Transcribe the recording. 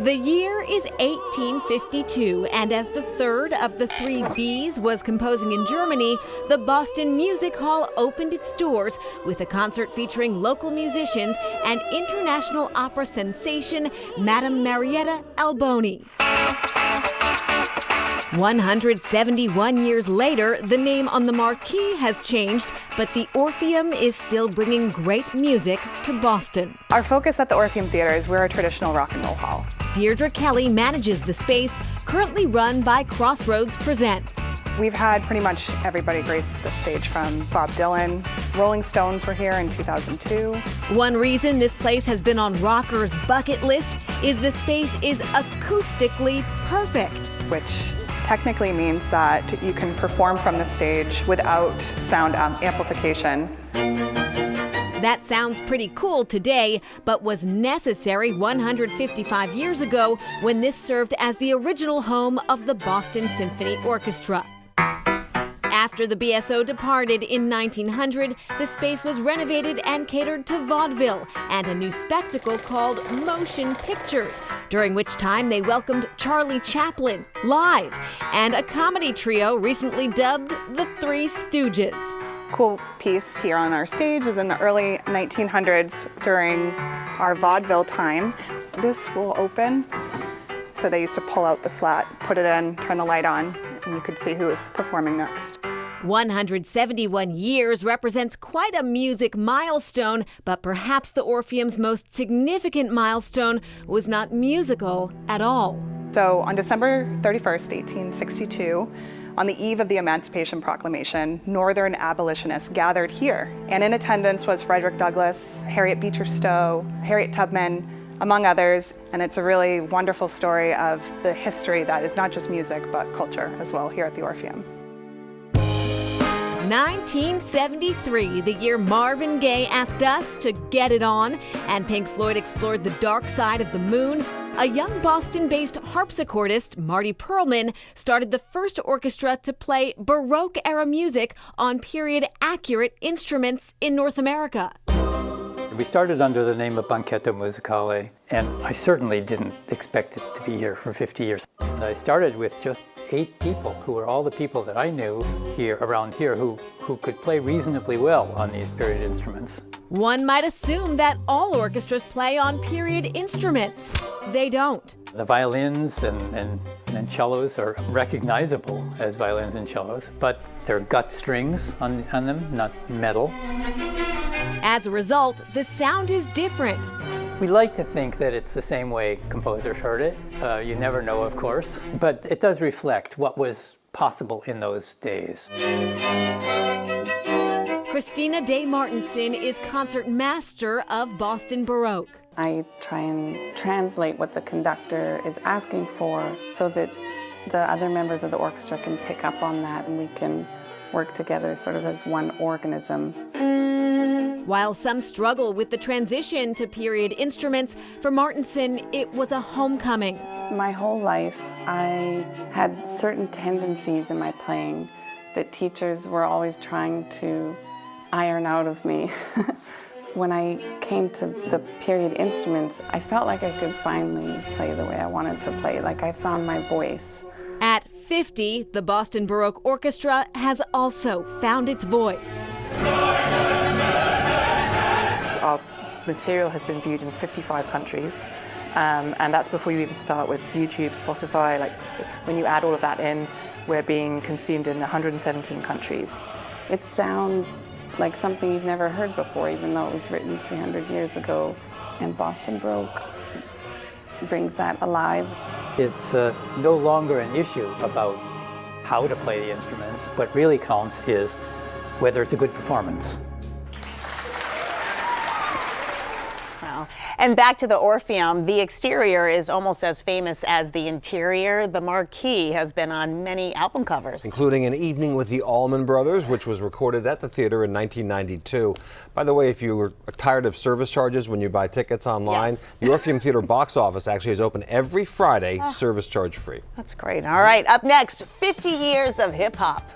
The year is 1852, and as the third of the three Bs was composing in Germany, the Boston Music Hall opened its doors with a concert featuring local musicians and international opera sensation Madame Marietta Alboni. 171 years later, the name on the marquee has changed, but the Orpheum is still bringing great music to Boston. Our focus at the Orpheum Theater is we're a traditional rock and roll hall. Deirdre Kelly manages the space, currently run by Crossroads Presents. We've had pretty much everybody grace the stage, from Bob Dylan. Rolling Stones were here in 2002. One reason this place has been on rockers' bucket list is the space is acoustically perfect. Which technically means that you can perform from the stage without sound amplification. That sounds pretty cool today, but was necessary 155 years ago when this served as the original home of the Boston Symphony Orchestra. After the BSO departed in 1900, the space was renovated and catered to vaudeville and a new spectacle called motion pictures, during which time they welcomed Charlie Chaplin live and a comedy trio recently dubbed the Three Stooges. Cool piece here on our stage is in the early 1900s during our vaudeville time. This will open. So they used to pull out the slat, put it in, turn the light on, and you could see who was performing next. 171 years represents quite a music milestone, but perhaps the Orpheum's most significant milestone was not musical at all. So on December 31st, 1862, on the eve of the Emancipation Proclamation, Northern abolitionists gathered here. And in attendance was Frederick Douglass, Harriet Beecher Stowe, Harriet Tubman, among others. And it's a really wonderful story of the history that is not just music, but culture as well here at the Orpheum. 1973, the year Marvin Gaye asked us to get it on, and Pink Floyd explored the dark side of the moon. A young Boston-based harpsichordist, Marty Perlman, started the first orchestra to play Baroque-era music on period-accurate instruments in North America. We started under the name of Banchetto Musicale, and I certainly didn't expect it to be here for 50 years. I started with just 8 people, who were all the people that I knew here around here who could play reasonably well on these period instruments. One might assume that all orchestras play on period instruments. They don't. The violins and cellos are recognizable as violins and cellos, but they're gut strings on them, not metal. As a result, the sound is different. We like to think that it's the same way composers heard it. You never know, of course, but it does reflect what was possible in those days. Christina Day Martinson is concert master of Boston Baroque. I try and translate what the conductor is asking for so that the other members of the orchestra can pick up on that and we can work together sort of as one organism. While some struggle with the transition to period instruments, for Martinson, it was a homecoming. My whole life, I had certain tendencies in my playing that teachers were always trying to iron out of me. When I came to the period instruments, I felt like I could finally play the way I wanted to play, like I found my voice. At 50, the Boston Baroque Orchestra has also found its voice. Our material has been viewed in 55 countries, and that's before you even start with YouTube, Spotify. Like, when you add all of that in, we're being consumed in 117 countries. It sounds like something you've never heard before, even though it was written 300 years ago. And Boston Baroque brings that alive. It's no longer an issue about how to play the instruments. What really counts is whether it's a good performance. And back to the Orpheum, the exterior is almost as famous as the interior. The marquee has been on many album covers, including An Evening with the Allman Brothers, which was recorded at the theater in 1992. By the way, if you were tired of service charges when you buy tickets online, yes. The Orpheum Theater box office actually is open every Friday, service charge free. That's great. All right, up next, 50 years of hip hop.